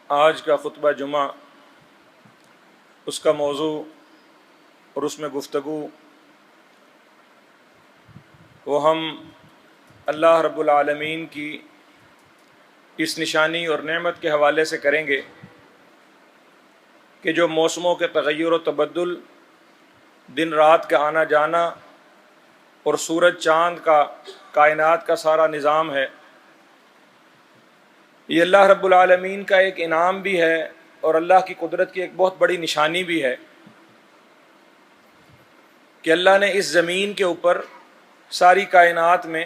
آج کا خطبہ جمعہ، اس کا موضوع اور اس میں گفتگو وہ ہم اللہ رب العالمین کی اس نشانی اور نعمت کے حوالے سے کریں گے کہ جو موسموں کے تغیر و تبدل، دن رات کا آنا جانا اور سورج چاند کا، کائنات کا سارا نظام ہے، یہ اللہ رب العالمین کا ایک انعام بھی ہے اور اللہ کی قدرت کی ایک بہت بڑی نشانی بھی ہے کہ اللہ نے اس زمین کے اوپر ساری کائنات میں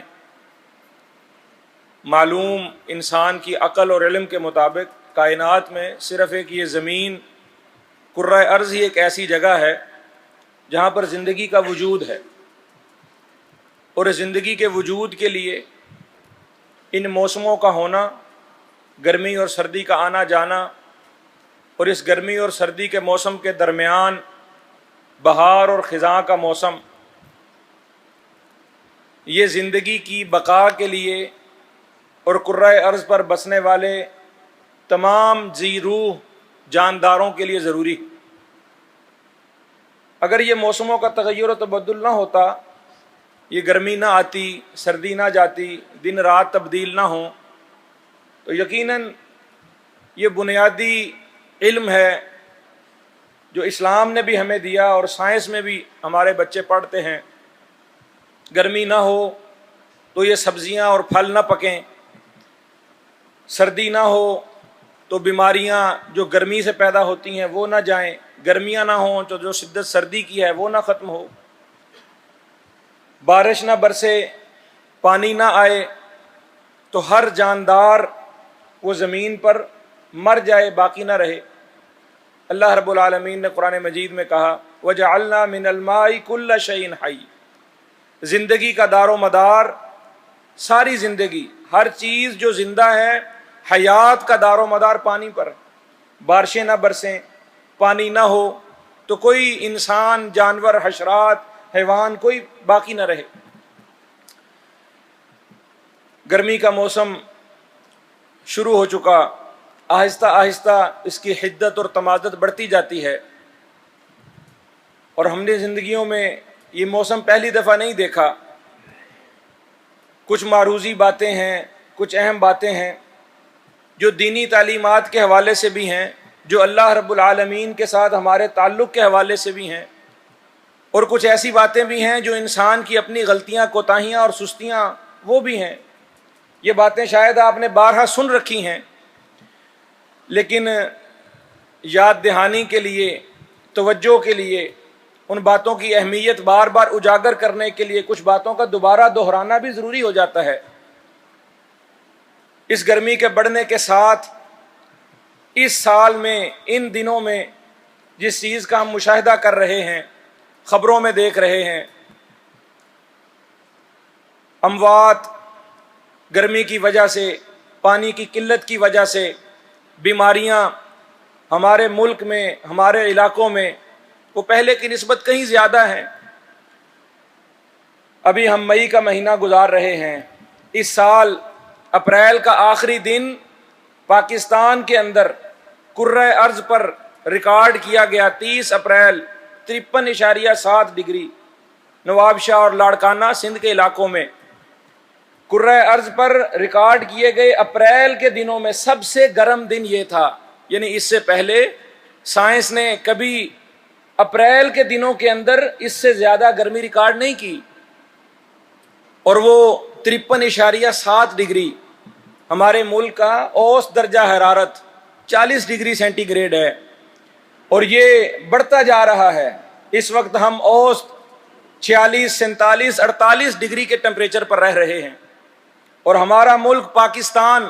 معلوم انسان کی عقل اور علم کے مطابق کائنات میں صرف ایک یہ زمین کرۂ ارض ہی ایک ایسی جگہ ہے جہاں پر زندگی کا وجود ہے، اور اس زندگی کے وجود کے لیے ان موسموں کا ہونا، گرمی اور سردی کا آنا جانا، اور اس گرمی اور سردی کے موسم کے درمیان بہار اور خزاں کا موسم، یہ زندگی کی بقا کے لیے اور کرۂ ارض پر بسنے والے تمام ذی روح جانداروں کے لیے ضروری۔ اگر یہ موسموں کا تغیر و تبدل نہ ہوتا، یہ گرمی نہ آتی، سردی نہ جاتی، دن رات تبدیل نہ ہوں، تو یقیناً یہ بنیادی علم ہے جو اسلام نے بھی ہمیں دیا اور سائنس میں بھی ہمارے بچے پڑھتے ہیں۔ گرمی نہ ہو تو یہ سبزیاں اور پھل نہ پکیں، سردی نہ ہو تو بیماریاں جو گرمی سے پیدا ہوتی ہیں وہ نہ جائیں، گرمیاں نہ ہوں تو جو شدت سردی کی ہے وہ نہ ختم ہو، بارش نہ برسے، پانی نہ آئے تو ہر جاندار وہ زمین پر مر جائے، باقی نہ رہے۔ اللہ رب العالمین نے قرآن مجید میں کہا وَجَعَلْنَا مِنَ الْمَاءِ كُلَّ شَيْءٍ حَيٍّ، زندگی کا دار و مدار، ساری زندگی، ہر چیز جو زندہ ہے، حیات کا دار و مدار پانی پر۔ بارشیں نہ برسیں، پانی نہ ہو تو کوئی انسان، جانور، حشرات، حیوان کوئی باقی نہ رہے۔ گرمی کا موسم شروع ہو چکا، آہستہ آہستہ اس کی حدت اور تمادت بڑھتی جاتی ہے، اور ہم نے زندگیوں میں یہ موسم پہلی دفعہ نہیں دیکھا۔ کچھ معروضی باتیں ہیں، کچھ اہم باتیں ہیں جو دینی تعلیمات کے حوالے سے بھی ہیں، جو اللہ رب العالمین کے ساتھ ہمارے تعلق کے حوالے سے بھی ہیں، اور کچھ ایسی باتیں بھی ہیں جو انسان کی اپنی غلطیاں، کوتاہیاں اور سستیاں وہ بھی ہیں۔ یہ باتیں شاید آپ نے بارہا سن رکھی ہیں، لیکن یاد دہانی کے لیے، توجہ کے لیے، ان باتوں کی اہمیت بار بار اجاگر کرنے کے لیے کچھ باتوں کا دوبارہ دہرانا بھی ضروری ہو جاتا ہے۔ اس گرمی کے بڑھنے کے ساتھ اس سال میں، ان دنوں میں جس چیز کا ہم مشاہدہ کر رہے ہیں، خبروں میں دیکھ رہے ہیں، اموات گرمی کی وجہ سے، پانی کی قلت کی وجہ سے، بیماریاں ہمارے ملک میں، ہمارے علاقوں میں وہ پہلے کی نسبت کہیں زیادہ ہیں۔ ابھی ہم مئی کا مہینہ گزار رہے ہیں، اس سال اپریل کا آخری دن پاکستان کے اندر کرۂ ارض پر ریکارڈ کیا گیا 30 اپریل 53.7 ڈگری، نواب شاہ اور لاڑکانہ سندھ کے علاقوں میں کرۂ ارض پر ریکارڈ کیے گئے اپریل کے دنوں میں سب سے گرم دن یہ تھا۔ یعنی اس سے پہلے سائنس نے کبھی اپریل کے دنوں کے اندر اس سے زیادہ گرمی ریکارڈ نہیں کی، اور وہ 53.7 ڈگری ہمارے ملک کا اوسط درجہ حرارت 40 ڈگری سینٹی گریڈ ہے، اور یہ بڑھتا جا رہا ہے۔ اس وقت ہم اوسط 46، 47، 48 ڈگری کے ٹیمپریچر پر رہ رہے ہیں، اور ہمارا ملک پاکستان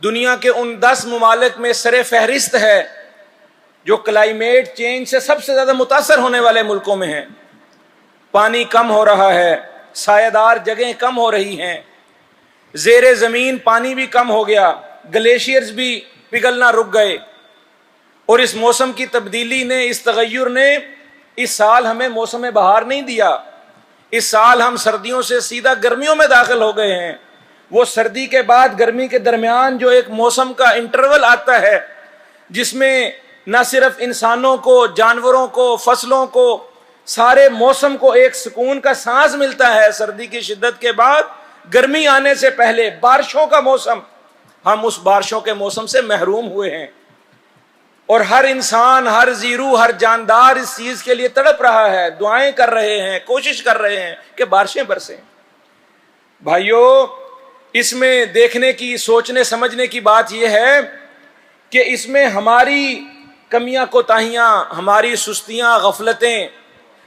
دنیا کے ان 10 ممالک میں سر فہرست ہے جو کلائمیٹ چینج سے سب سے زیادہ متاثر ہونے والے ملکوں میں ہیں۔ پانی کم ہو رہا ہے، سایہ دار جگہیں کم ہو رہی ہیں، زیر زمین پانی بھی کم ہو گیا، گلیشیئرز بھی پگھلنا رک گئے، اور اس موسم کی تبدیلی نے، اس تغیر نے اس سال ہمیں موسم بہار نہیں دیا، اس سال ہم سردیوں سے سیدھا گرمیوں میں داخل ہو گئے ہیں۔ وہ سردی کے بعد گرمی کے درمیان جو ایک موسم کا انٹرول آتا ہے، جس میں نہ صرف انسانوں کو، جانوروں کو، فصلوں کو، سارے موسم کو ایک سکون کا سانس ملتا ہے سردی کی شدت کے بعد، گرمی آنے سے پہلے بارشوں کا موسم، ہم اس بارشوں کے موسم سے محروم ہوئے ہیں، اور ہر انسان، ہر زیرو، ہر جاندار اس چیز کے لیے تڑپ رہا ہے، دعائیں کر رہے ہیں، کوشش کر رہے ہیں کہ بارشیں برسیں۔ بھائیو، اس میں دیکھنے کی، سوچنے سمجھنے کی بات یہ ہے کہ اس میں ہماری کمیاں کوتاہیاں، ہماری سستیاں، غفلتیں،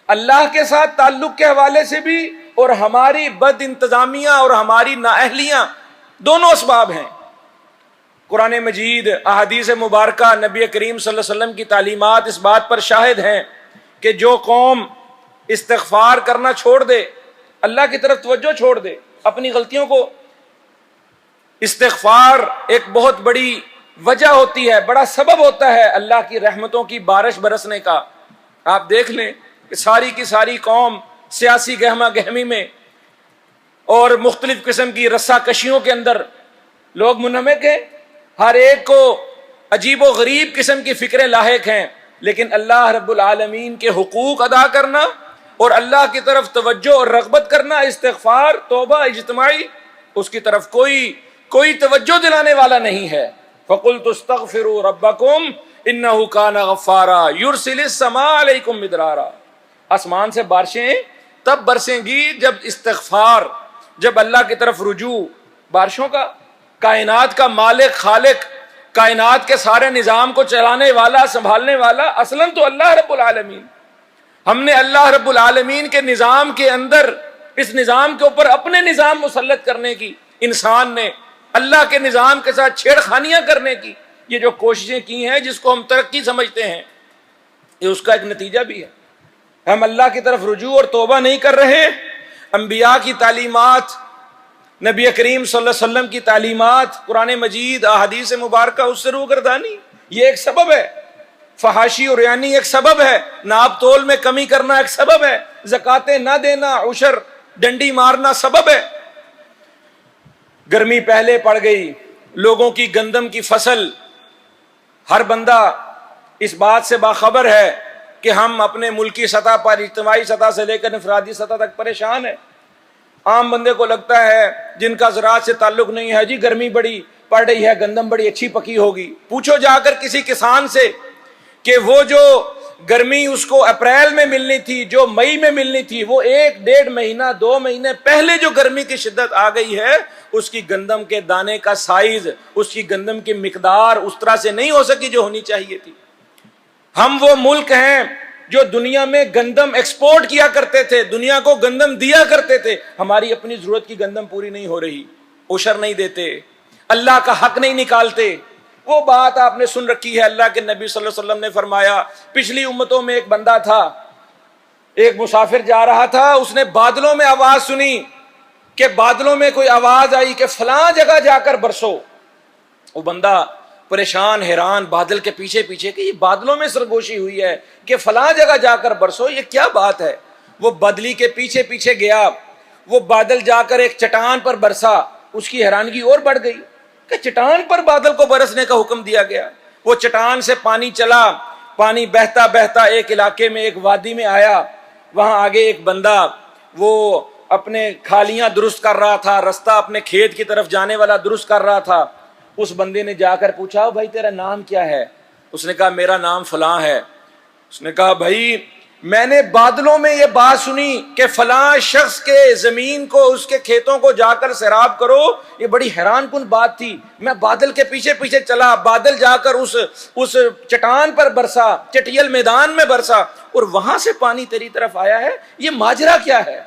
اللہ کے ساتھ تعلق کے حوالے سے بھی، اور ہماری بد انتظامیہ اور ہماری نااہلیاں، دونوں اسباب ہیں۔ قرآن مجید، احادیث مبارکہ، نبی کریم صلی اللہ علیہ وسلم کی تعلیمات اس بات پر شاہد ہیں کہ جو قوم استغفار کرنا چھوڑ دے، اللہ کی طرف توجہ چھوڑ دے، اپنی غلطیوں کو، استغفار ایک بہت بڑی وجہ ہوتی ہے، بڑا سبب ہوتا ہے اللہ کی رحمتوں کی بارش برسنے کا۔ آپ دیکھ لیں کہ ساری کی ساری قوم سیاسی گہما گہمی میں اور مختلف قسم کی رسا کشیوں کے اندر لوگ منہمک ہیں، ہر ایک کو عجیب و غریب قسم کی فکریں لاحق ہیں، لیکن اللہ رب العالمین کے حقوق ادا کرنا اور اللہ کی طرف توجہ اور رغبت کرنا، استغفار، توبہ اجتماعی، اس کی طرف کوئی توجہ دلانے والا نہیں ہے۔ فَقُلْتُ اسْتَغْفِرُوا رَبَّكُمْ إِنَّهُ كَانَ غَفَّارًا يُرْسِلِ السَّمَاءَ عَلَيْكُمْ مِدْرَارًا۔ آسمان سے بارشیں تب برسیں گی جب استغفار، جب اللہ کی طرف رجوع، بارشوں کا، کائنات کا مالک، خالق، کائنات کے سارے نظام کو چلانے والا، سنبھالنے والا اصلاً تو اللہ رب العالمین۔ ہم نے اللہ رب العالمین کے نظام کے اندر، اس نظام کے اوپر اپنے نظام مسلط کرنے کی، انسان نے اللہ کے نظام کے ساتھ چھیڑ خانیاں کرنے کی یہ جو کوششیں کی ہیں، جس کو ہم ترقی سمجھتے ہیں، یہ اس کا ایک نتیجہ بھی ہے۔ ہم اللہ کی طرف رجوع اور توبہ نہیں کر رہے، انبیاء کی تعلیمات، نبی کریم صلی اللہ علیہ وسلم کی تعلیمات، قرآن مجید، احادیث مبارکہ، اس سے روگردانی، یہ ایک سبب ہے۔ فحاشی اور ریانی ایک سبب ہے، ناپ تول میں کمی کرنا ایک سبب ہے، زکاتیں نہ دینا، عشر، ڈنڈی مارنا سبب ہے۔ گرمی پہلے پڑ گئی، لوگوں کی گندم کی فصل، ہر بندہ اس بات سے باخبر ہے کہ ہم اپنے ملکی سطح پر، اجتماعی سطح سے لے کر انفرادی سطح تک پریشان ہیں۔ عام بندے کو لگتا ہے، جن کا زراعت سے تعلق نہیں ہے، جی گرمی بڑی پڑ رہی ہے، گندم بڑی اچھی پکی ہوگی۔ پوچھو جا کر کسی کسان سے کہ وہ جو گرمی اس کو اپریل میں ملنی تھی، جو مئی میں ملنی تھی، وہ 1-1.5 مہینہ 2 مہینے پہلے جو گرمی کی شدت آ گئی ہے، اس کی گندم کے دانے کا سائز، اس کی گندم کی مقدار اس طرح سے نہیں ہو سکی جو ہونی چاہیے تھی۔ ہم وہ ملک ہیں جو دنیا میں گندم ایکسپورٹ کیا کرتے تھے، دنیا کو گندم دیا کرتے تھے، ہماری اپنی ضرورت کی گندم پوری نہیں ہو رہی، عشر نہیں دیتے، اللہ کا حق نہیں نکالتے۔ وہ بات آپ نے سن رکھی ہے، اللہ کے نبی صلی اللہ علیہ وسلم نے فرمایا، پچھلی امتوں میں ایک بندہ تھا، ایک مسافر جا رہا تھا، اس نے بادلوں میں آواز سنی کہ بادلوں میں کوئی آواز آئی کہ فلاں جگہ جا کر برسو۔ وہ بندہ پریشان، حیران، بادل کے پیچھے پیچھے کہ یہ بادلوں میں سرگوشی ہوئی ہے کہ فلاں جگہ جا کر برسو، یہ کیا بات ہے؟ وہ بدلی کے پیچھے پیچھے گیا، وہ بادل جا کر ایک چٹان پر برسا، اس کی حیرانگی اور بڑھ گئی کہ چٹان پر بادل کو برسنے کا حکم دیا گیا۔ وہ چٹان سے پانی چلا، پانی بہتا بہتا ایک علاقے میں، ایک وادی میں آیا، وہاں آگے ایک بندہ وہ اپنے کھالیاں درست کر رہا تھا، رستہ اپنے کھیت کی طرف جانے والا درست کر رہا تھا۔ اس بندے نے جا کر پوچھا، بھائی تیرا نام کیا ہے؟ اس نے کہا میرا نام فلاں ہے۔ اس نے کہا بھائی میں نے بادلوں میں یہ بات سنی کہ فلاں شخص کے زمین کو، اس کے کھیتوں کو جا کر سیراب کرو، یہ بڑی حیران کن بات تھی۔ میں بادل کے پیچھے پیچھے چلا، بادل جا کر اس چٹان پر برسا، چٹیل میدان میں برسا، اور وہاں سے پانی تیری طرف آیا ہے، یہ ماجرا کیا ہے؟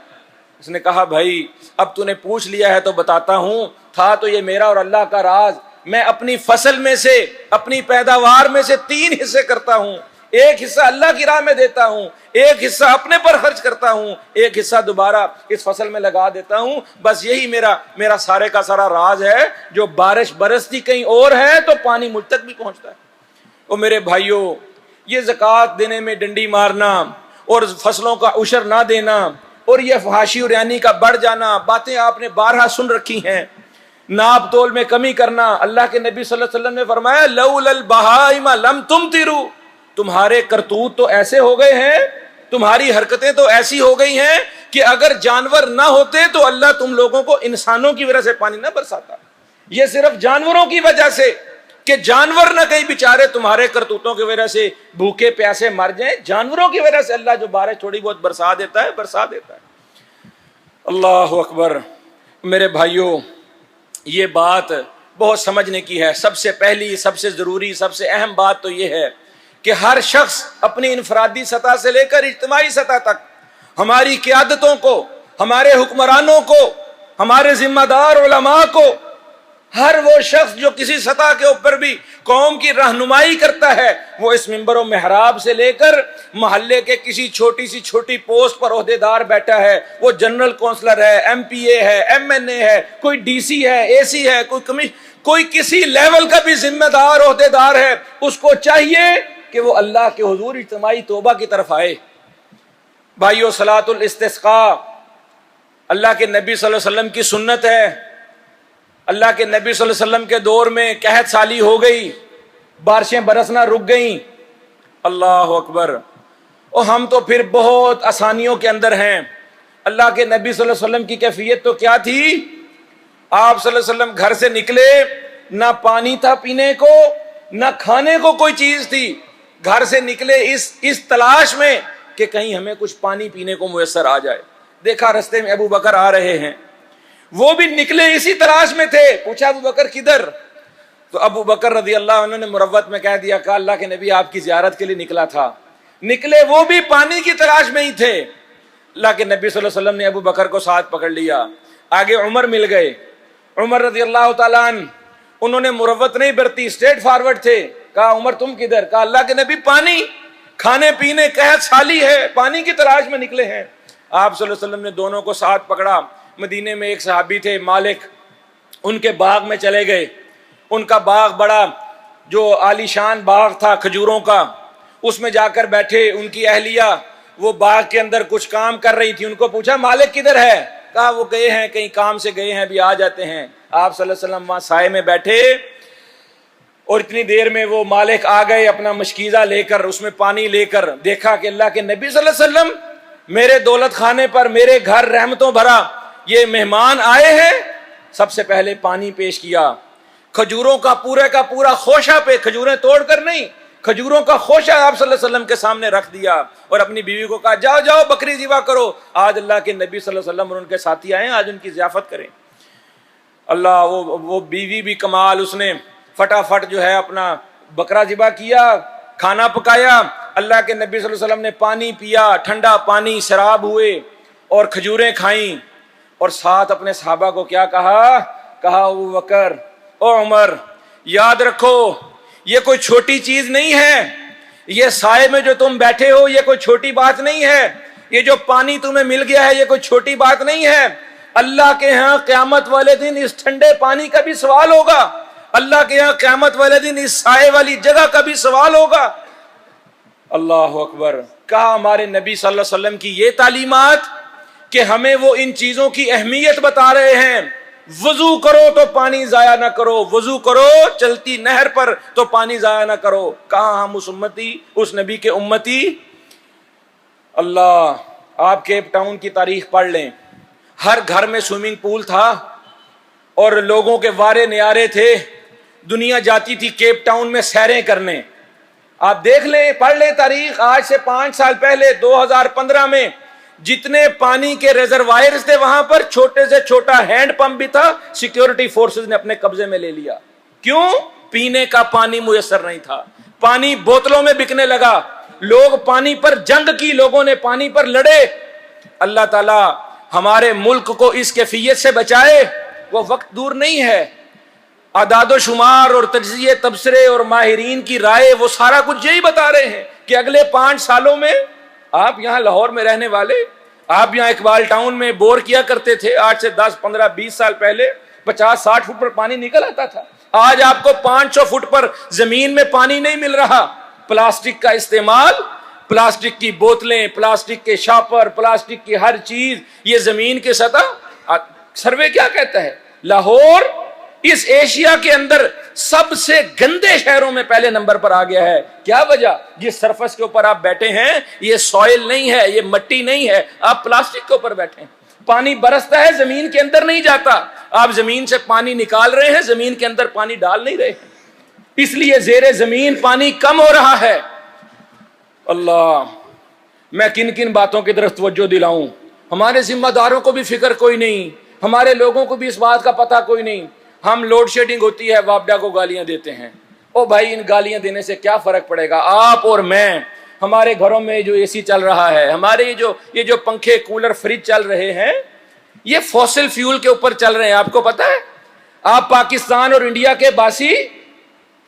اس نے کہا بھائی اب تو نے پوچھ لیا ہے تو بتاتا ہوں، تھا تو یہ میرا اور اللہ کا راز۔ میں اپنی فصل میں سے، اپنی پیداوار میں سے 3 حصے کرتا ہوں، ایک حصہ اللہ کی راہ میں دیتا ہوں، ایک حصہ اپنے پر خرچ کرتا ہوں، ایک حصہ دوبارہ اس فصل میں لگا دیتا ہوں۔ بس یہی میرا سارے کا سارا راز ہے۔ جو بارش برستی کہیں اور ہے تو پانی مجھ تک بھی پہنچتا ہے۔ اور میرے بھائیوں، یہ زکوٰۃ دینے میں ڈنڈی مارنا اور فصلوں کا عشر نہ دینا اور یہ فحاشی اور ریانی کا بڑھ جانا، باتیں آپ نے بارہا سن رکھی ہیں۔ ناپ تول میں کمی کرنا. اللہ کے نبی صلی اللہ علیہ وسلم نے فرمایا لولا البہائم لم تمطروا، تمہارے کرتوت تو ایسے ہو گئے ہیں، تمہاری حرکتیں تو ایسی ہو گئی ہیں کہ اگر جانور نہ ہوتے تو اللہ تم لوگوں کو انسانوں کی وجہ سے پانی نہ برساتا. یہ صرف جانوروں کی وجہ سے کہ جانور نہ کہیں بیچارے تمہارے کرتوتوں کی وجہ سے بھوکے پیاسے مر جائیں، جانوروں کی وجہ سے اللہ جو بارش تھوڑی بہت برسا دیتا ہے. اللہ اکبر. میرے بھائیوں، یہ بات بہت سمجھنے کی ہے. سب سے پہلی، سب سے ضروری، سب سے اہم بات تو یہ ہے کہ ہر شخص اپنی انفرادی سطح سے لے کر اجتماعی سطح تک ہماری قیادتوں کو، ہمارے حکمرانوں کو، ہمارے ذمہ دار علماء کو، ہر وہ شخص جو کسی سطح کے اوپر بھی قوم کی رہنمائی کرتا ہے، وہ اس منبر و محراب سے لے کر محلے کے کسی چھوٹی سی چھوٹی پوسٹ پر عہدے دار بیٹھا ہے، وہ جنرل کونسلر ہے، ایم پی اے ہے، ایم این اے ہے، کوئی ڈی سی ہے، اے سی ہے، کوئی کسی لیول کا بھی ذمہ دار عہدے دار ہے، اس کو چاہیے کہ وہ اللہ کے حضور اجتماعی توبہ کی طرف آئے. بھائیو، صلاۃ الاستسقاء اللہ کے نبی صلی اللہ علیہ وسلم کی سنت ہے. اللہ کے نبی صلی اللہ علیہ وسلم کے دور میں قحط سالی ہو گئی، بارشیں برسنا رک گئیں. اللہ اکبر. اور ہم تو پھر بہت آسانیوں کے اندر ہیں. اللہ کے نبی صلی اللہ علیہ وسلم کی کیفیت تو کیا تھی؟ آپ صلی اللہ علیہ وسلم گھر سے نکلے، نہ پانی تھا پینے کو، نہ کھانے کو کوئی چیز تھی. گھر سے نکلے اس تلاش میں کہ کہیں ہمیں کچھ پانی پینے کو میسر آ جائے. دیکھا رستے میں ابو بکر آ رہے ہیں، وہ بھی نکلے اسی تلاش میں تھے. پوچھا ابو بکر کدھر؟ تو ابو بکر رضی اللہ عنہ نے مروت میں کہہ دیا کہ اللہ کے نبی آپ کی زیارت کے لیے نکلا تھا. نکلے وہ بھی پانی کی تلاش میں ہی تھے. اللہ کے نبی صلی اللہ علیہ وسلم نے ابو بکر کو ساتھ پکڑ لیا. آگے عمر مل گئے. عمر رضی اللہ تعالیٰ عنہ، انہوں نے مروت نہیں برتی، اسٹریٹ فارورڈ تھے. کہا عمر تم کدھر؟ کہا اللہ کے نبی پانی، کھانے پینے قحط سالی ہے، پانی کی تلاش میں نکلے ہیں. آپ صلی اللہ علیہ وسلم نے دونوں کو ساتھ پکڑا. مدینے میں ایک صحابی تھے مالک، ان کے باغ میں چلے گئے. ان کا باغ بڑا جو عالی شان باغ تھا کھجوروں کا، اس میں جا کر بیٹھے. ان کی اہلیہ وہ باغ کے اندر کچھ کام کر رہی تھی. ان کو پوچھا مالک کدھر ہے؟ کہا وہ گئے ہیں، کہیں کام سے گئے ہیں، ابھی آ جاتے ہیں. آپ صلی اللہ علیہ وسلم وہاں سائے میں بیٹھے اور اتنی دیر میں وہ مالک آ گئے اپنا مشکیزہ لے کر، اس میں پانی لے کر. دیکھا کہ اللہ کے نبی صلی اللہ علیہ وسلم میرے دولت خانے پر، میرے گھر رحمتوں بھرا یہ مہمان آئے ہیں. سب سے پہلے پانی پیش کیا. کھجوروں کا پورا خوشہ پہ، کھجوریں توڑ کر نہیں، کھجوروں کا خوشہ آپ صلی اللہ علیہ وسلم کے سامنے رکھ دیا اور اپنی بیوی کو کہا جاؤ جاؤ بکری ذبح کرو، آج اللہ کے نبی صلی اللہ علیہ وسلم اور ان کے ساتھی آئے ہیں، آج ان کی ضیافت کریں. اللہ وہ بیوی بھی کمال، اس نے فٹافٹ جو ہے اپنا بکرا ذبح کیا، کھانا پکایا. اللہ کے نبی صلی اللہ علیہ وسلم نے پانی پیا، ٹھنڈا پانی شراب ہوئے اور کھجوریں کھائیں. اور ساتھ اپنے صحابہ کو کیا کہا؟ کہا ابو بکر او عمر، یاد رکھو یہ کوئی چھوٹی چیز نہیں ہے. یہ سائے میں جو تم بیٹھے ہو یہ کوئی چھوٹی بات نہیں ہے. یہ جو پانی تمہیں مل گیا ہے یہ کوئی چھوٹی بات نہیں ہے. اللہ کے ہاں قیامت والے دن اس ٹھنڈے پانی کا بھی سوال ہوگا. اللہ کے ہاں قیامت والے دن اس سائے والی جگہ کا بھی سوال ہوگا. اللہ اکبر. کہا ہمارے نبی صلی اللہ علیہ وسلم کی یہ تعلیمات کہ ہمیں وہ ان چیزوں کی اہمیت بتا رہے ہیں. وضو کرو تو پانی ضائع نہ کرو، وضو کرو چلتی نہر پر تو پانی ضائع نہ کرو. کہاں ہم اس امتی، اس نبی کے امتی. اللہ، آپ کیپ ٹاؤن کی تاریخ پڑھ لیں، ہر گھر میں سوئمنگ پول تھا اور لوگوں کے وارے نیارے تھے. دنیا جاتی تھی کیپ ٹاؤن میں سیریں کرنے. آپ دیکھ لیں، پڑھ لیں تاریخ. آج سے 5 سال پہلے 2015 میں جتنے پانی کے ریزروائرز تھے وہاں پر چھوٹے سے چھوٹا ہینڈ پمپ بھی تھا، سیکیورٹی فورسز نے اپنے قبضے میں لے لیا. کیوں؟ پینے کا پانی میسر نہیں تھا. پانی بوتلوں میں بکنے لگا. لوگ پانی پر جنگ کی، لوگوں نے پانی پر لڑے. اللہ تعالی ہمارے ملک کو اس کیفیت سے بچائے. وہ وقت دور نہیں ہے. اعداد و شمار اور تجزیے تبصرے اور ماہرین کی رائے وہ سارا کچھ یہی بتا رہے ہیں کہ اگلے 5 سالوں میں، آپ یہاں لاہور میں رہنے والے، آپ یہاں اقبال ٹاؤن میں بور کیا کرتے تھے. آج سے 10 15 20 سال پہلے 50-60 فٹ پر پانی نکل آتا تھا. آج آپ کو 500 فٹ پر زمین میں پانی نہیں مل رہا. پلاسٹک کا استعمال، پلاسٹک کی بوتلیں، پلاسٹک کے شاپر، پلاسٹک کی ہر چیز، یہ زمین کی سطح. سروے کیا کہتا ہے؟ لاہور اس ایشیا کے اندر سب سے گندے شہروں میں پہلے نمبر پر آ گیا ہے. کیا وجہ؟ جس سرفس کے اوپر آپ بیٹھے ہیں یہ سوئل نہیں ہے, یہ مٹی نہیں ہے, آپ پلاسٹک کے اوپر بیٹھے ہیں. پانی برستا ہے, زمین کے اندر نہیں جاتا. آپ زمین سے پانی نکال رہے ہیں, زمین کے اندر پانی ڈال نہیں رہے ہیں. اس لیے زیر زمین پانی کم ہو رہا ہے. اللہ, میں کن کن باتوں کی طرف توجہ دلاؤں؟ ہمارے ذمہ داروں کو بھی فکر کوئی نہیں, ہمارے لوگوں کو بھی اس بات کا پتہ کوئی نہیں. ہم لوڈ شیڈنگ ہوتی ہے, وابڈا کو گالیاں دیتے ہیں. او بھائی, ان گالیاں دینے سے کیا فرق پڑے گا؟ آپ اور میں, ہمارے گھروں میں جو اے سی چل رہا ہے, ہمارے یہ جو پنکھے, کولر, فریج چل رہے ہیں, یہ فوسل فیول کے اوپر چل رہے ہیں. آپ کو پتہ ہے؟ آپ پاکستان اور انڈیا کے باسی,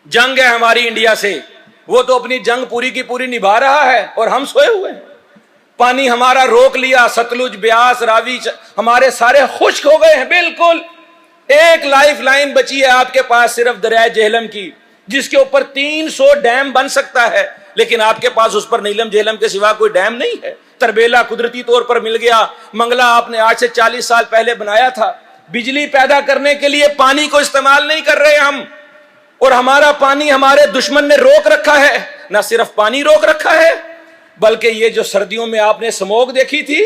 جنگ ہے ہماری انڈیا سے, وہ تو اپنی جنگ پوری کی پوری نبھا رہا ہے اور ہم سوئے ہوئے ہیں. پانی ہمارا روک لیا, ستلج, بیاس, راوی ہمارے سارے خشک ہو گئے ہیں. بالکل ایک لائف لائن بچی ہے آپ کے پاس, صرف دریائے جہلم کی, جس کے اوپر 300 ڈیم بن سکتا ہے, لیکن آپ کے پاس اس پر نیلم جہلم کے سوا کوئی ڈیم نہیں ہے. تربیلا قدرتی طور پر مل گیا, منگلا آپ نے آج سے 40 سال پہلے بنایا تھا. بجلی پیدا کرنے کے لیے پانی کو استعمال نہیں کر رہے ہم, اور ہمارا پانی ہمارے دشمن نے روک رکھا ہے. نہ صرف پانی روک رکھا ہے, بلکہ یہ جو سردیوں میں آپ نے سموگ دیکھی تھی,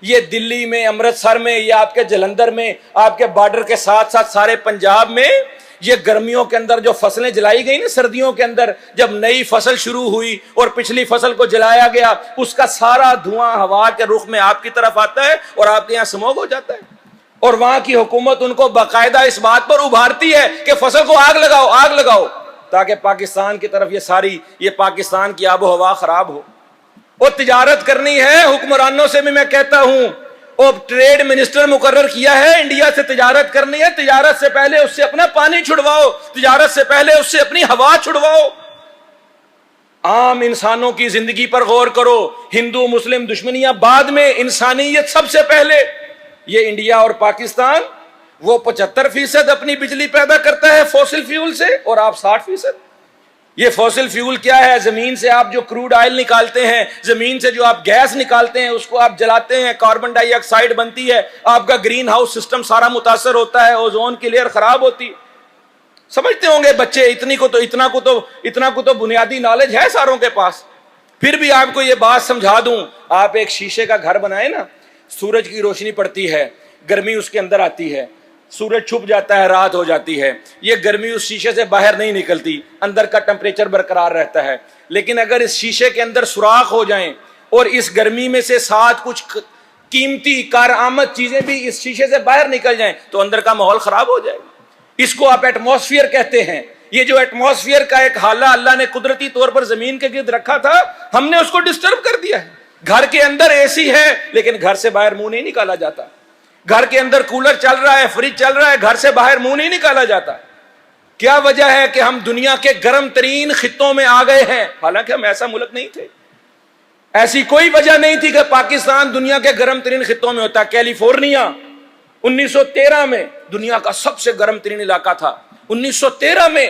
یہ دلی میں, امرتسر میں, یہ آپ کے جلندھر میں, آپ کے بارڈر کے ساتھ ساتھ سارے پنجاب میں, یہ گرمیوں کے اندر جو فصلیں جلائی گئی نا, سردیوں کے اندر جب نئی فصل شروع ہوئی اور پچھلی فصل کو جلایا گیا, اس کا سارا دھواں ہوا کے رخ میں آپ کی طرف آتا ہے اور آپ کے یہاں سموگ ہو جاتا ہے. اور وہاں کی حکومت ان کو باقاعدہ اس بات پر ابھارتی ہے کہ فصل کو آگ لگاؤ, آگ لگاؤ, تاکہ پاکستان کی طرف یہ پاکستان کی آب و ہوا خراب ہو. اور تجارت کرنی ہے, حکمرانوں سے بھی میں کہتا ہوں, اور ٹریڈ منسٹر مقرر کیا ہے, انڈیا سے تجارت کرنی ہے, تجارت سے پہلے اس سے اپنا پانی چھڑواؤ, تجارت سے پہلے اس سے اپنی ہوا چھڑواؤ. عام انسانوں کی زندگی پر غور کرو. ہندو مسلم دشمنیاں بعد میں, انسانیت سب سے پہلے. یہ انڈیا اور پاکستان, وہ 75% اپنی بجلی پیدا کرتا ہے فوسل فیول سے, اور آپ 60%. یہ فوسل فیول کیا ہے؟ زمین سے آپ جو کروڈ آئل نکالتے ہیں, زمین سے جو آپ گیس نکالتے ہیں, اس کو آپ جلاتے ہیں, کاربن ڈائی آکسائڈ بنتی ہے, آپ کا گرین ہاؤس سسٹم سارا متاثر ہوتا ہے, اوزون کی لیئر خراب ہوتی. سمجھتے ہوں گے بچے, اتنا کو تو بنیادی نالج ہے ساروں کے پاس. پھر بھی آپ کو یہ بات سمجھا دوں, آپ ایک شیشے کا گھر بنائیں نا, سورج کی روشنی پڑتی ہے, گرمی اس کے اندر آتی ہے, سورج چھپ جاتا ہے, رات ہو جاتی ہے, یہ گرمی اس شیشے سے باہر نہیں نکلتی, اندر کا ٹمپریچر برقرار رہتا ہے. لیکن اگر اس شیشے کے اندر سوراخ ہو جائیں اور اس گرمی میں سے ساتھ کچھ قیمتی کارآمد چیزیں بھی اس شیشے سے باہر نکل جائیں, تو اندر کا ماحول خراب ہو جائے گا. اس کو آپ ایٹماسفیئر کہتے ہیں. یہ جو ایٹماسفیئر کا ایک حالہ اللہ نے قدرتی طور پر زمین کے گرد رکھا تھا, ہم نے اس کو ڈسٹرب کر دیا ہے. گھر کے اندر اے سی ہے, لیکن گھر سے باہر منہ نہیں نکالا جاتا. گھر کے اندر کولر چل رہا ہے, فریج چل رہا ہے, گھر سے باہر منہ نہیں نکالا جاتا. کیا وجہ ہے کہ ہم دنیا کے گرم ترین خطوں میں آ گئے ہیں, حالانکہ ہم ایسا ملک نہیں تھے. ایسی کوئی وجہ نہیں تھی کہ پاکستان دنیا کے گرم ترین خطوں میں ہوتا. کیلیفورنیا 1913 میں دنیا کا سب سے گرم ترین علاقہ تھا. 1913 میں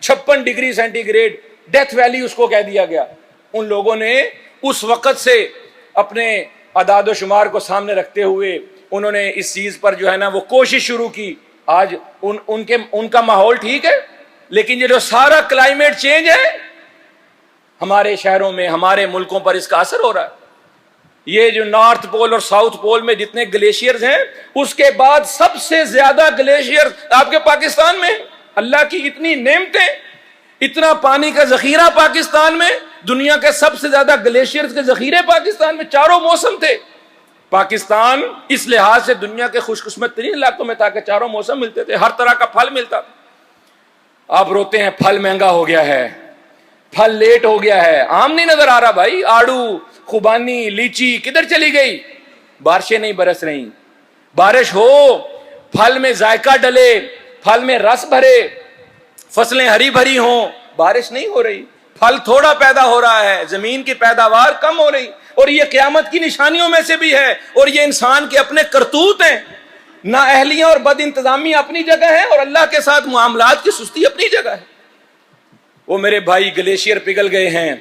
56 degree centigrade, Death Valley اس کو کہہ دیا گیا. ان لوگوں نے اس وقت سے اپنے اعداد و شمار کو سامنے رکھتے ہوئے انہوں نے اس چیز پر جو ہے نا وہ کوشش شروع کی. آج ان کا ماحول ٹھیک ہے, لیکن یہ جو سارا کلائمیٹ چینج ہے ہمارے شہروں میں, ہمارے ملکوں پر اس کا اثر ہو رہا ہے. یہ جو نارتھ پول اور ساؤتھ پول میں جتنے گلیشیئرز ہیں, اس کے بعد سب سے زیادہ گلیشیئر آپ کے پاکستان میں. اللہ کی اتنی نعمتیں, اتنا پانی کا ذخیرہ پاکستان میں, دنیا کے سب سے زیادہ گلیشیئرز کے ذخیرے پاکستان میں, چاروں موسم تھے. پاکستان اس لحاظ سے دنیا کے خوش قسمت ترین علاقوں میں تھا کہ چاروں موسم ملتے تھے, ہر طرح کا پھل ملتا تھا. آپ روتے ہیں پھل مہنگا ہو گیا ہے, پھل لیٹ ہو گیا ہے, آم نہیں نظر آ رہا بھائی. آڑو, خوبانی, لیچی کدھر چلی گئی؟ بارشیں نہیں برس رہی. بارش ہو, پھل میں ذائقہ ڈلے, پھل میں رس بھرے, فصلیں ہری بھری ہوں, بارش نہیں ہو رہی. پھل تھوڑا پیدا ہو رہا ہے, زمین کی پیداوار کم ہو رہی. اور یہ قیامت کی نشانیوں میں سے بھی ہے, اور یہ انسان کے اپنے کرتوت ہیں. نااہلیاں اور بد انتظامی اپنی جگہ ہے, اور اللہ کے ساتھ معاملات کی سستی اپنی جگہ ہے. وہ میرے بھائی گلیشیئر پگھل گئے ہیں,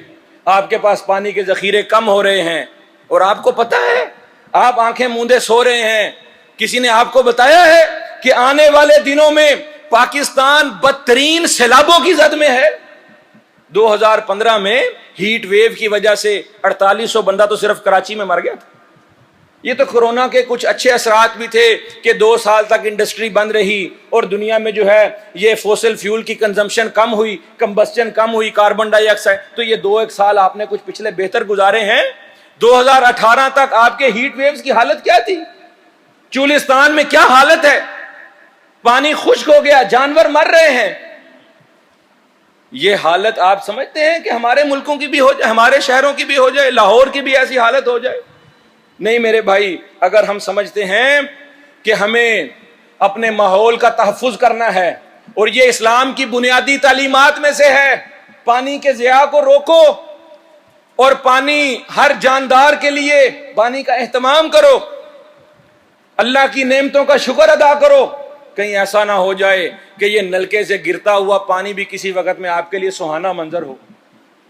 آپ کے پاس پانی کے ذخیرے کم ہو رہے ہیں, اور آپ کو پتا ہے آپ آنکھیں موندے سو رہے ہیں. کسی نے آپ کو بتایا ہے کہ آنے والے دنوں میں پاکستان بدترین سیلابوں کی زد میں ہے. 2015 میں ہیٹ ویو کی وجہ سے 4800 بندہ تو صرف کراچی میں مر گیا تھا. یہ تو کورونا کے کچھ اچھے اثرات بھی تھے کہ 2 سال تک انڈسٹری بند رہی اور دنیا میں جو ہے یہ فوسل فیول کی کنزمپشن کم ہوئی, کمبسچن کم ہوئی, کاربن ڈائی آکسائڈ. تو یہ 2-1 سال آپ نے کچھ پچھلے بہتر گزارے ہیں. 2018 تک آپ کے ہیٹ ویوز کی حالت کیا تھی؟ چولستان میں کیا حالت ہے؟ پانی خشک ہو گیا, جانور مر رہے ہیں. یہ حالت آپ سمجھتے ہیں کہ ہمارے ملکوں کی بھی ہو جائے, ہمارے شہروں کی بھی ہو جائے, لاہور کی بھی ایسی حالت ہو جائے؟ نہیں میرے بھائی, اگر ہم سمجھتے ہیں کہ ہمیں اپنے ماحول کا تحفظ کرنا ہے اور یہ اسلام کی بنیادی تعلیمات میں سے ہے, پانی کے ضیاع کو روکو اور پانی ہر جاندار کے لیے پانی کا اہتمام کرو, اللہ کی نعمتوں کا شکر ادا کرو. کہیں ایسا نہ ہو جائے کہ یہ نلکے سے گرتا ہوا پانی بھی کسی وقت میں آپ کے لیے سہانا منظر ہو.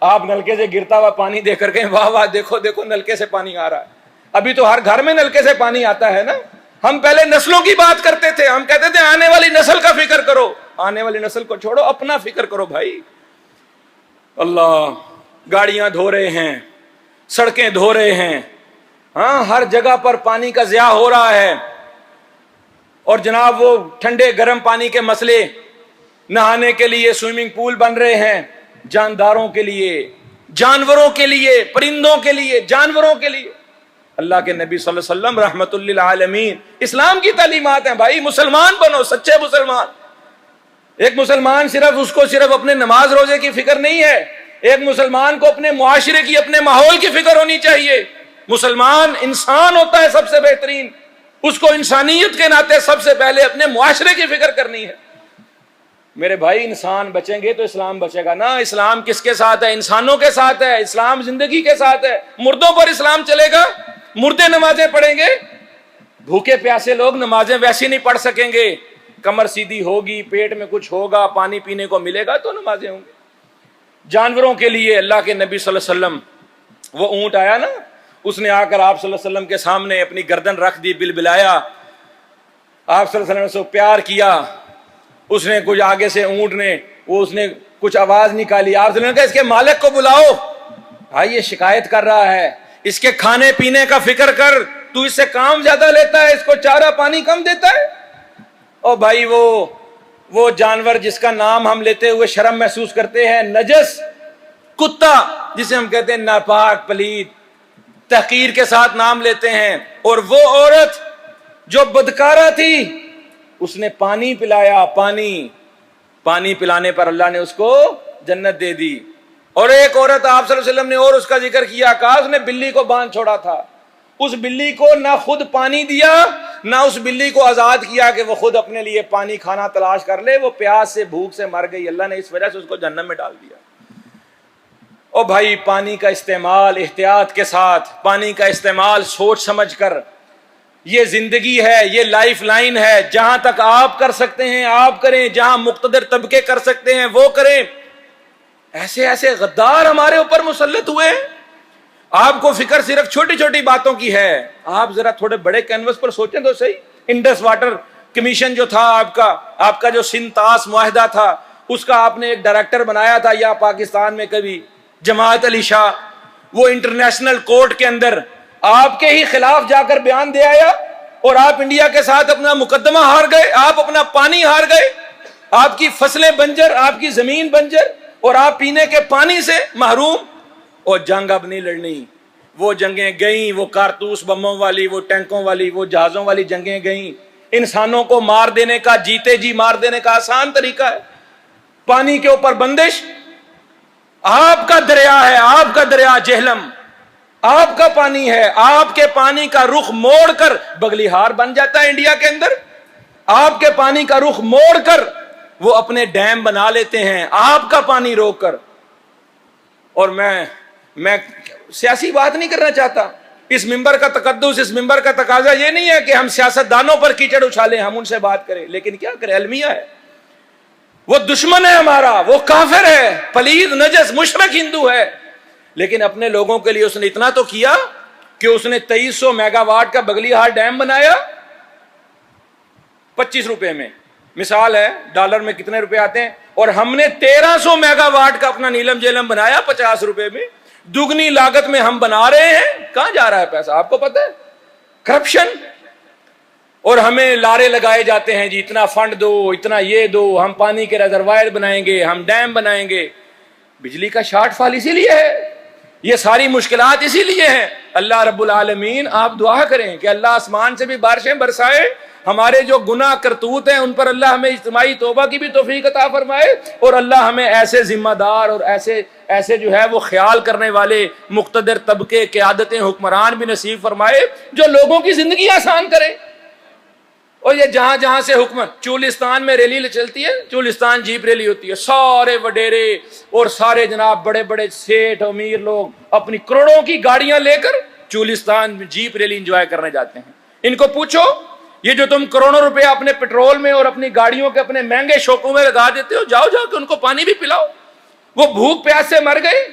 آپ نلکے سے گرتا ہوا پانی دیکھ کر کہیں واہ واہ دیکھو دیکھو نلکے سے پانی آ رہا ہے. ابھی تو ہر گھر میں نلکے سے پانی آتا ہے نا. ہم پہلے نسلوں کی بات کرتے تھے, ہم کہتے تھے آنے والی نسل کا فکر کرو. آنے والی نسل کو چھوڑو, اپنا فکر کرو بھائی. اللہ, گاڑیاں دھو رہے ہیں, سڑکیں دھو رہے ہیں, ہاں ہر جگہ پر پانی کا ضیاع ہو رہا ہے. اور جناب وہ ٹھنڈے گرم پانی کے مسئلے, نہانے کے لیے سوئمنگ پول بن رہے ہیں, جانداروں کے لیے, جانوروں کے لیے, پرندوں کے لیے, جانوروں کے لیے. اللہ کے نبی صلی اللہ علیہ وسلم رحمت للعالمین, اسلام کی تعلیمات ہیں بھائی. مسلمان بنو, سچے مسلمان. ایک مسلمان اس کو صرف اپنے نماز روزے کی فکر نہیں ہے, ایک مسلمان کو اپنے معاشرے کی, اپنے ماحول کی فکر ہونی چاہیے. مسلمان انسان ہوتا ہے سب سے بہترین, اس کو انسانیت کے ناطے سب سے پہلے اپنے معاشرے کی فکر کرنی ہے. میرے بھائی, انسان بچیں گے تو اسلام بچے گا نا. اسلام کس کے ساتھ ہے؟ انسانوں کے ساتھ ہے. اسلام زندگی کے ساتھ ہے. مردوں پر اسلام چلے گا؟ مردے نمازیں پڑھیں گے؟ بھوکے پیاسے لوگ نمازیں ویسی نہیں پڑھ سکیں گے. کمر سیدھی ہوگی, پیٹ میں کچھ ہوگا, پانی پینے کو ملے گا تو نمازیں ہوں گی. جانوروں کے لیے اللہ کے نبی صلی اللہ علیہ وسلم, وہ اونٹ آیا نا, اس نے آ کر آپ صلی اللہ علیہ وسلم کے سامنے اپنی گردن رکھ دی, بلبلایا, آپ صلی اللہ علیہ وسلم سے پیار کیا. اس نے کچھ آگے سے اونٹ نے اس نے کچھ آواز نکالی. آپ صلی اللہ علیہ وسلم نے کہا اس کے مالک کو بلاؤ, بھائی یہ شکایت کر رہا ہے, اس کے کھانے پینے کا فکر کر, تو اس سے کام زیادہ لیتا ہے, اس کو چارہ پانی کم دیتا ہے. اور بھائی وہ جانور جس کا نام ہم لیتے ہوئے شرم محسوس کرتے ہیں, نجس کتا, جسے ہم کہتے ہیں ناپاک پلید, تحقیر کے ساتھ نام لیتے ہیں. اور وہ عورت جو بدکارہ تھی, اس نے پانی پلایا, پانی پلانے پر اللہ نے اس کو جنت دے دی. اور ایک عورت آپ صلی اللہ علیہ وسلم نے اور اس کا ذکر کیا, کہا اس نے بلی کو باندھ چھوڑا تھا. اس بلی کو نہ خود پانی دیا, نہ اس بلی کو آزاد کیا کہ وہ خود اپنے لیے پانی کھانا تلاش کر لے. وہ پیاس سے, بھوک سے مر گئی. اللہ نے اس وجہ سے اس کو جہنم میں ڈال دیا. اور بھائی پانی کا استعمال احتیاط کے ساتھ, پانی کا استعمال سوچ سمجھ کر. یہ زندگی ہے, یہ لائف لائن ہے. جہاں تک آپ کر سکتے ہیں آپ کریں, جہاں مقتدر طبقے کر سکتے ہیں وہ کریں. ایسے غدار ہمارے اوپر مسلط ہوئے ہیں. آپ کو فکر صرف چھوٹی چھوٹی باتوں کی ہے. آپ ذرا تھوڑے بڑے کینوس پر سوچیں تو صحیح. انڈس واٹر کمیشن جو تھا آپ کا جو سنتاس معاہدہ تھا, اس کا آپ نے ایک ڈائریکٹر بنایا تھا, یا پاکستان میں کبھی جماعت علی شاہ, وہ انٹرنیشنل کورٹ کے اندر آپ کے ہی خلاف جا کر بیان دے آیا, اور آپ انڈیا کے ساتھ اپنا مقدمہ ہار گئے, آپ اپنا پانی ہار گئے, آپ کی فصلیں بنجر, آپ کی زمین بنجر, اور آپ پینے کے پانی سے محروم. اور جنگ اب نہیں لڑنی. وہ جنگیں گئیں, وہ کارتوس بموں والی, وہ ٹینکوں والی, وہ جہازوں والی جنگیں گئیں. انسانوں کو مار دینے کا, جیتے جی مار دینے کا آسان طریقہ ہے. پانی کے اوپر بندش. آپ کا دریا ہے, آپ کا دریا جہلم, آپ کا پانی ہے. آپ کے پانی کا رخ موڑ کر بگلیہار بن جاتا ہے انڈیا کے اندر. آپ کے پانی کا رخ موڑ کر وہ اپنے ڈیم بنا لیتے ہیں, آپ کا پانی روک کر. اور میں سیاسی بات نہیں کرنا چاہتا. اس ممبر کا تقدس, اس ممبر کا تقاضا یہ نہیں ہے کہ ہم سیاستدانوں پر کیچڑ اچھالیں, ہم ان سے بات کریں. لیکن کیا کریں, المیہ ہے, وہ دشمن ہے ہمارا, وہ کافر ہے, پلید نجس مشرک ہندو ہے. لیکن اپنے لوگوں کے لیے اس نے اتنا تو کیا کہ اس نے 2300 میگا واٹ کا بگلیہار ڈیم بنایا 25 روپے میں. مثال ہے ڈالر میں کتنے روپے آتے ہیں, اور ہم نے 1300 میگا واٹ کا اپنا نیلم جیلم بنایا 50 روپے میں, دگنی لاگت میں ہم بنا رہے ہیں. کہاں جا رہا ہے پیسہ آپ کو پتہ ہے؟ کرپشن. اور ہمیں لارے لگائے جاتے ہیں جی اتنا فنڈ دو, اتنا یہ دو, ہم پانی کے ریزروائر بنائیں گے, ہم ڈیم بنائیں گے. بجلی کا شارٹ فال اسی لیے ہے, یہ ساری مشکلات اسی لیے ہیں. اللہ رب العالمین آپ دعا کریں کہ اللہ آسمان سے بھی بارشیں برسائے, ہمارے جو گناہ کرتوت ہیں ان پر اللہ ہمیں اجتماعی توبہ کی بھی توفیق عطا فرمائے, اور اللہ ہمیں ایسے ذمہ دار اور ایسے جو ہے وہ خیال کرنے والے مقتدر طبقے, قیادتیں, حکمران بھی نصیب فرمائے جو لوگوں کی زندگی آسان کریں. اور یہ جہاں جہاں سے حکومت, چولستان میں ریلی چلتی ہے, چولستان جیپ ریلی ہوتی ہے, سارے وڈیرے اور سارے جناب بڑے بڑے سیٹھ امیر لوگ اپنی کروڑوں کی گاڑیاں لے کر چولستان میں جیپ ریلی انجوائے کرنے جاتے ہیں. ان کو پوچھو یہ جو تم کروڑوں روپے اپنے پیٹرول میں اور اپنی گاڑیوں کے اپنے مہنگے شوقوں میں لگا دیتے ہو, جاؤ جا کے ان کو پانی بھی پلاؤ, وہ بھوک پیاس سے مر گئے.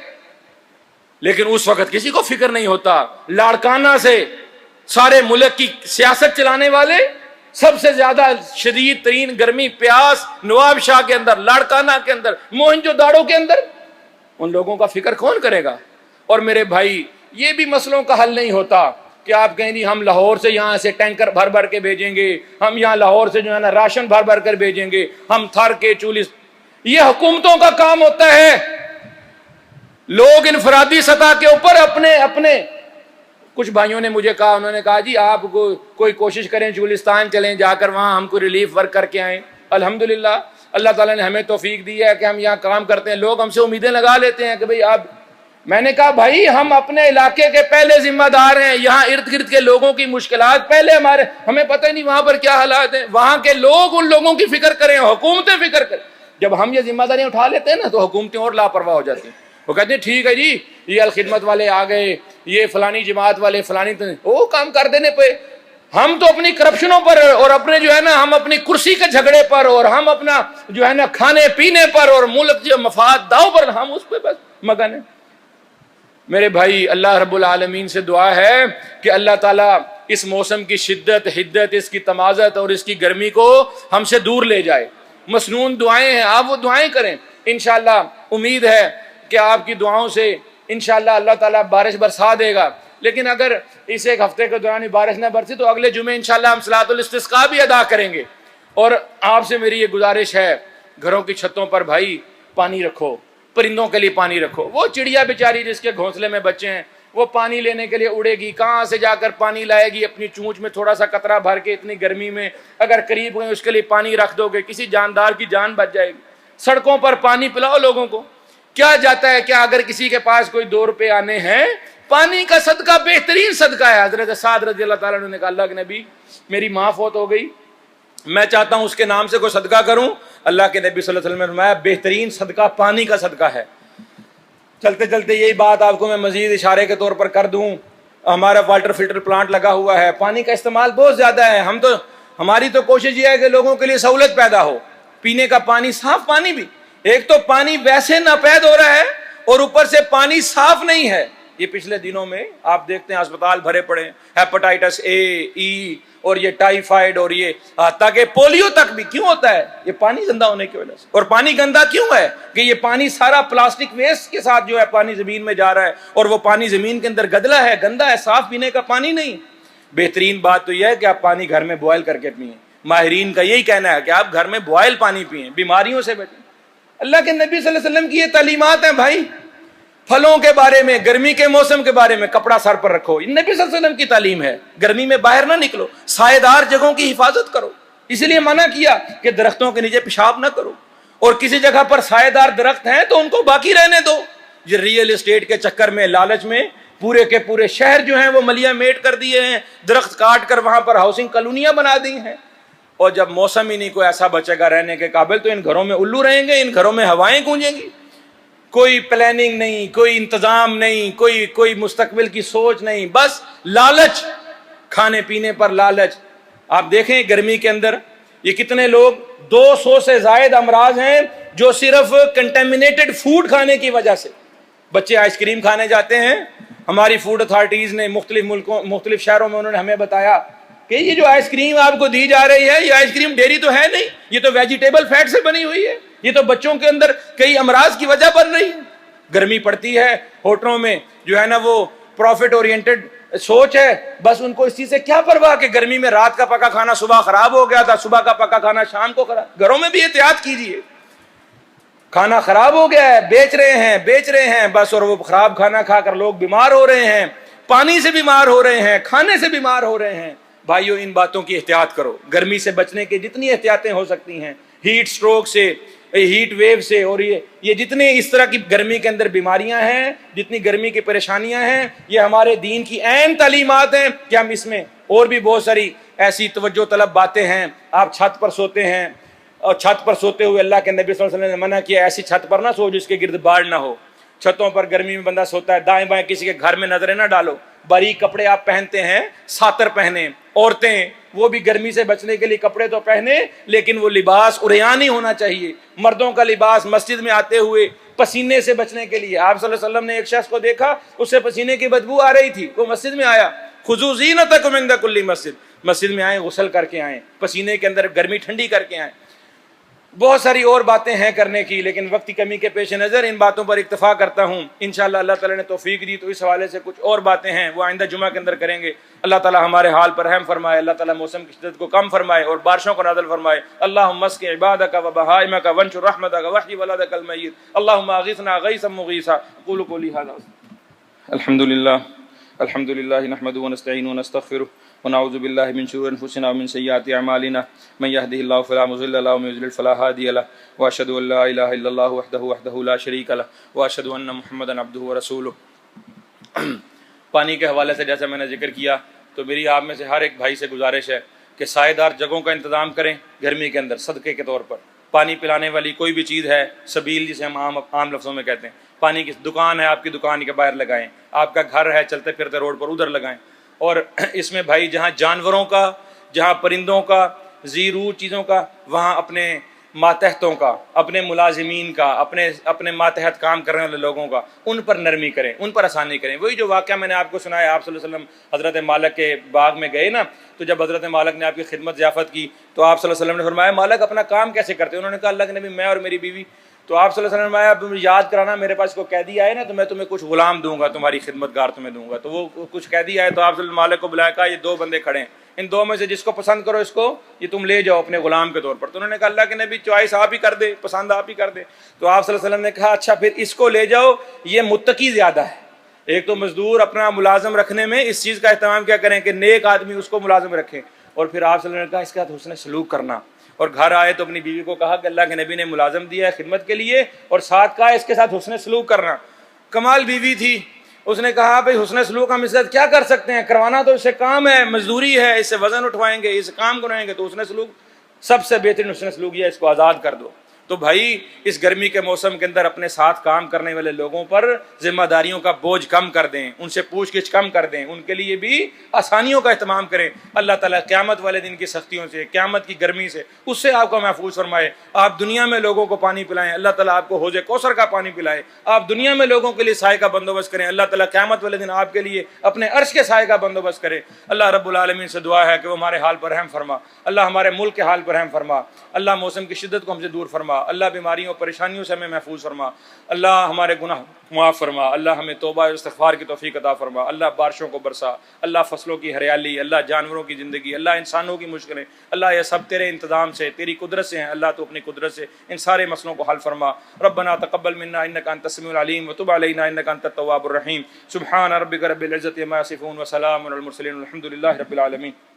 لیکن اس وقت کسی کو فکر نہیں ہوتا. لاڑکانہ سے سارے ملک کی سیاست چلانے والے, سب سے زیادہ شدید ترین گرمی پیاس نواب شاہ کے اندر, لاڑکانہ کے اندر, موہنجو داڑو کے اندر, ان لوگوں کا فکر کون کرے گا؟ اور میرے بھائی یہ بھی مسئلوں کا حل نہیں ہوتا کہ آپ کہیں جی ہم لاہور سے یہاں سے ٹینکر بھر بھر کے بھیجیں گے, ہم یہاں لاہور سے جو ہے نا راشن بھر بھر کر بھیجیں گے, ہم تھر کے چولیس. یہ حکومتوں کا کام ہوتا ہے. لوگ انفرادی سطح کے اوپر اپنے کچھ بھائیوں نے مجھے کہا, انہوں نے کہا جی آپ کوئی کوشش کریں چولستان چلیں, جا کر وہاں ہم کو ریلیف ورک کر کے آئیں. الحمدللہ اللہ تعالیٰ نے ہمیں توفیق دی ہے کہ ہم یہاں کام کرتے ہیں. لوگ ہم سے امیدیں لگا لیتے ہیں کہ بھئی آپ, میں نے کہا بھائی ہم اپنے علاقے کے پہلے ذمہ دار ہیں. یہاں ارد گرد کے لوگوں کی مشکلات پہلے ہمیں پتہ ہی نہیں وہاں پر کیا حالات ہیں. وہاں کے لوگ ان لوگوں کی فکر کریں, حکومتیں فکر کریں. جب ہم یہ ذمہ داریاں اٹھا لیتے ہیں نا تو حکومتیں اور لاپرواہ ہو جاتی ہیں. وہ کہتے ہیں ٹھیک ہے جی یہ الخدمت والے آ گئے, یہ فلانی جماعت والے فلانی وہ کام کر دینے پہ, ہم تو اپنی کرپشنوں پر اور اپنے جو ہے نا ہم اپنی کرسی کے جھگڑے پر اور ہم اپنا جو ہے نا کھانے پینے پر اور ملک جو مفاد داؤ پر, ہم اس پہ بس مگن ہیں. میرے بھائی اللہ رب العالمین سے دعا ہے کہ اللہ تعالیٰ اس موسم کی شدت, حدت, اس کی تمازت اور اس کی گرمی کو ہم سے دور لے جائے. مسنون دعائیں ہیں, آپ وہ دعائیں کریں. انشاءاللہ امید ہے کہ آپ کی دعاؤں سے انشاءاللہ اللہ تعالیٰ بارش برسا دے گا. لیکن اگر اس ایک ہفتے کے دوران بارش نہ برسی تو اگلے جمعے انشاءاللہ ہم صلاۃ الاستسقاء بھی ادا کریں گے. اور آپ سے میری یہ گزارش ہے, گھروں کی چھتوں پر بھائی پانی رکھو, پرندوں کے لیے پانی رکھو. وہ چڑیا بیچاری جس کے گھونسلے میں بچے ہیں وہ پانی لینے کے لیے اڑے گی, کہاں سے جا کر پانی لائے گی؟ اپنی چونچ میں تھوڑا سا قطرہ بھر کے اتنی گرمی میں اگر قریب گئے اس کے لیے پانی رکھ دو گے, کسی جاندار کی جان بچ جائے گی. سڑکوں پر پانی پلاؤ لوگوں کو. کیا جاتا ہے, کیا اگر کسی کے پاس کوئی 2 روپے آنے ہیں, پانی کا صدقہ بہترین صدقہ ہے. حضرت سعد رضی اللہ تعالیٰ عنہ نے کہا اللہ کے نبی میری ماں فوت ہو گئی, میں چاہتا ہوں اس کے نام سے کوئی صدقہ کروں. اللہ کے نبی صلی اللہ علیہ وسلم نے فرمایا بہترین صدقہ پانی کا صدقہ ہے. چلتے چلتے یہی بات آپ کو میں مزید اشارے کے طور پر کر دوں, ہمارا واٹر فلٹر پلانٹ لگا ہوا ہے, پانی کا استعمال بہت زیادہ ہے. ہماری تو کوشش یہ ہے کہ لوگوں کے لیے سہولت پیدا ہو, پینے کا پانی, صاف پانی بھی. ایک تو پانی ویسے ناپید ہو رہا ہے اور اوپر سے پانی صاف نہیں ہے. یہ پچھلے دنوں میں آپ دیکھتے ہیں اسپتال بھرے پڑے ہیں, ہیپاٹائٹس اے, ای اور یہ ٹائیفائڈ اور یہ تاکہ پولیو تک بھی. کیوں ہوتا ہے؟ یہ پانی گندا ہونے کی وجہ سے. اور پانی گندا کیوں ہے؟ کہ یہ پانی سارا پلاسٹک ویسٹ کے ساتھ جو ہے پانی زمین میں جا رہا ہے, اور وہ پانی زمین کے اندر گدلا ہے, گندا ہے, صاف پینے کا پانی نہیں. بہترین بات تو یہ ہے کہ آپ پانی گھر میں بوائل کر کے پئیں. ماہرین کا یہی کہنا ہے کہ آپ گھر میں بوائل پانی پئیں, بیماریوں سے بچیں. اللہ کے نبی صلی اللہ علیہ وسلم کی یہ تعلیمات ہیں بھائی. پھلوں کے بارے میں, گرمی کے موسم کے بارے میں, کپڑا سر پر رکھو, یہ نبی صلی اللہ علیہ وسلم کی تعلیم ہے. گرمی میں باہر نہ نکلو, سائے دار جگہوں کی حفاظت کرو. اسی لیے منع کیا کہ درختوں کے نیچے پیشاب نہ کرو, اور کسی جگہ پر سائے دار درخت ہیں تو ان کو باقی رہنے دو. یہ ریئل اسٹیٹ کے چکر میں, لالچ میں پورے کے پورے شہر جو ہیں وہ ملیاں میٹ کر دیے ہیں, درخت کاٹ کر وہاں پر ہاؤسنگ کالونیاں بنا دی ہیں. اور جب موسم ہی نہیں کوئی ایسا بچے گا رہنے کے قابل تو ان گھروں میں الو رہیں گے, ان گھروں میں ہوائیں گونجیں گی. کوئی پلاننگ نہیں, کوئی انتظام نہیں, کوئی مستقبل کی سوچ نہیں, بس لالچ, کھانے پینے پر لالچ. آپ دیکھیں گرمی کے اندر یہ کتنے لوگ, 200 سے زائد امراض ہیں جو صرف کنٹامینیٹڈ فوڈ کھانے کی وجہ سے. بچے آئس کریم کھانے جاتے ہیں, ہماری فوڈ اتھارٹیز نے مختلف ملکوں, مختلف شہروں میں انہوں نے ہمیں بتایا کہ یہ جو آئس کریم آپ کو دی جا رہی ہے یہ آئس کریم ڈیری تو ہے نہیں, یہ تو ویجیٹیبل فیٹ سے بنی ہوئی ہے, یہ تو بچوں کے اندر کئی امراض کی وجہ بن رہی ہے. گرمی پڑتی ہے, ہوٹلوں میں جو ہے نا وہ پروفٹ اورینٹڈ سوچ ہے, بس ان کو اس چیز سے کیا پرواہ کہ گرمی میں رات کا پکا کھانا صبح خراب ہو گیا تھا, صبح کا پکا کھانا شام کو خراب. گھروں میں بھی احتیاط کیجیے, کھانا خراب ہو گیا ہے بیچ رہے ہیں بس, اور وہ خراب کھانا کھا کر لوگ بیمار ہو رہے ہیں, پانی سے بیمار ہو رہے ہیں, کھانے سے بیمار ہو رہے ہیں. بھائیو ان باتوں کی احتیاط کرو, گرمی سے بچنے کے جتنی احتیاطیں ہو سکتی ہیں, ہیٹ سٹروک سے, ہیٹ ویو سے, اور یہ جتنے اس طرح کی گرمی کے اندر بیماریاں ہیں, جتنی گرمی کی پریشانیاں ہیں, یہ ہمارے دین کی عین تعلیمات ہیں کہ ہم اس میں اور بھی بہت ساری ایسی توجہ طلب باتیں ہیں. آپ چھت پر سوتے ہیں اور چھت پر سوتے ہوئے اللہ کے نبی صلی اللہ علیہ وسلم نے منع کیا ایسی چھت پر نہ سو جس کے گرد باڑ نہ ہو. چھتوں پر گرمی میں بندہ سوتا ہے, دائیں بائیں کسی کے گھر میں نظریں نہ ڈالو. باریک کپڑے آپ پہنتے ہیں, ساتر پہنے. عورتیں وہ بھی گرمی سے بچنے کے لیے کپڑے تو پہنے, لیکن وہ لباس عریان ہی ہونا چاہیے. مردوں کا لباس مسجد میں آتے ہوئے پسینے سے بچنے کے لیے. آپ صلی اللہ علیہ وسلم نے ایک شخص کو دیکھا, اس سے پسینے کی بدبو آ رہی تھی, وہ مسجد میں آیا, خذوا زینتکم عند کل مسجد, مسجد میں آئیں غسل کر کے آئیں, پسینے کے اندر گرمی ٹھنڈی کر کے آئیں. بہت ساری اور باتیں ہیں کرنے کی, لیکن وقت کی کمی کے پیش نظر ان باتوں پر اکتفا کرتا ہوں. انشاءاللہ اللہ تعالیٰ نے توفیق دی تو اس حوالے سے کچھ اور باتیں ہیں وہ آئندہ جمعہ کے اندر کریں گے. اللہ تعالیٰ ہمارے حال پر رحم فرمائے, اللہ تعالیٰ موسم کی شدت کو کم فرمائے اور بارشوں کو نازل فرمائے. اللہم اسقِ عبادک و بہائمک وانشر رحمتک واحی ولدک المیت, اللہم اغثنا غیثا مغیثا. اقول قولی ھذا. الحمدللہ نحمده ونستعینه ونستغفره ونعوذ باللہ من شرور انفسنا ومن سیئات اعمالنا, من يهده الله فلا مضل له ومن يضلل فلا هادي له, واشهد ان لا اله الا الله وحده لا شريك له, واشهد ان محمدا عبده ورسوله. پانی کے حوالے سے جیسا میں نے ذکر کیا تو میری آپ میں سے ہر ایک بھائی سے گزارش ہے کہ سائے دار جگہوں کا انتظام کریں گرمی کے اندر صدقے کے طور پر. پانی پلانے والی کوئی بھی چیز ہے, سبیل جسے ہم عام لفظوں میں کہتے ہیں, پانی کی دکان ہے, آپ کی دکان کے باہر لگائیں. آپ کا گھر ہے چلتے پھرتے روڈ پر, ادھر لگائیں. اور اس میں بھائی جہاں جانوروں کا, جہاں پرندوں کا, ذی روح چیزوں کا, وہاں اپنے ماتحتوں کا, اپنے ملازمین کا, اپنے ماتحت کام کرنے والے لوگوں کا, ان پر نرمی کریں, ان پر آسانی کریں. وہی جو واقعہ میں نے آپ کو سنایا, آپ صلی اللہ علیہ وسلم حضرت مالک کے باغ میں گئے نا, تو جب حضرت مالک نے آپ کی خدمت ضیافت کی تو آپ صلی اللہ علیہ وسلم نے فرمایا مالک اپنا کام کیسے کرتے ہیں؟ انہوں نے کہا اللہ کے نبی میں اور میری بیوی. تو آپ صلی اللہ علیہ وسلم نے فرمایا یاد کرانا میرے پاس کوئی قیدی آئے نا تو میں تمہیں کچھ غلام دوں گا, تمہاری خدمت گار تمہیں دوں گا. تو وہ کچھ قیدی آئے تو آپ صلی اللہ علیہ وسلم مالک کو بلایا, کہا یہ 2 بندے کھڑے ہیں, ان 2 میں سے جس کو پسند کرو اس کو یہ تم لے جاؤ اپنے غلام کے طور پر. تو انہوں نے کہا اللہ کے نبی چوائس آپ ہی کر دے, پسند آپ ہی کر دے. تو آپ صلی اللہ علیہ وسلم نے کہا اچھا پھر اس کو لے جاؤ, یہ متقی زیادہ ہے. ایک تو مزدور اپنا ملازم رکھنے میں اس چیز کا اہتمام کیا کریں کہ نیک آدمی اس کو ملازم رکھیں. اور پھر آپ صلی اللہ علیہ وسلم نے کہا اس کے ساتھ حسن سلوک کرنا. اور گھر آئے تو اپنی بیوی کو کہا کہ اللہ کے نبی نے ملازم دیا ہے خدمت کے لیے, اور ساتھ کہا اس کے ساتھ حسن سلوک کرنا. کمال بیوی تھی, اس نے کہا بھائی حسن سلوک ہم اس کے ساتھ کیا کر سکتے ہیں, کروانا تو اس سے کام ہے, مزدوری ہے, اس سے وزن اٹھوائیں گے, اس کام کرائیں گے, تو حسن سلوک سب سے بہترین حسن سلوک یہ ہے, اس کو آزاد کر دو. تو بھائی اس گرمی کے موسم کے اندر اپنے ساتھ کام کرنے والے لوگوں پر ذمہ داریوں کا بوجھ کم کر دیں, ان سے پوچھ گچھ کم کر دیں, ان کے لیے بھی آسانیوں کا اہتمام کریں. اللہ تعالیٰ قیامت والے دن کی سختیوں سے, قیامت کی گرمی سے, اس سے آپ کو محفوظ فرمائے. آپ دنیا میں لوگوں کو پانی پلائیں, اللہ تعالیٰ آپ کو حوض کوثر کا پانی پلائے. آپ دنیا میں لوگوں کے لیے سائے کا بندوبست کریں, اللہ تعالیٰ قیامت والے دن آپ کے لیے اپنے عرش کے سائے کا بندوبست کرے. اللہ رب العالمین سے دعا ہے کہ وہ ہمارے حال پر رحم فرما, اللہ ہمارے ملک کے حال پر رحم فرما, اللہ موسم کی شدت کو ہم سے دور فرما, اللہ بیماریوں پریشانیوں سے ہمیں محفوظ فرما, اللہ ہمارے گناہ معاف فرما, اللہ ہمیں توبہ و استغفار کی توفیق عطا فرما, اللہ بارشوں کو برسا, اللہ فصلوں کی ہریالی, اللہ جانوروں کی زندگی, اللہ انسانوں کی مشکلیں, اللہ یہ سب تیرے انتظام سے, تیری قدرت سے ہیں, اللہ تو اپنی قدرت سے ان سارے مسئلوں کو حل فرما. ربنا تقبل منا انک انت السمیع العلیم وتب علینا انک انت التواب الرحیم. سبحان ربک رب العزۃ عما یصفون وسلام علی المرسلین والحمد للہ رب العالمین.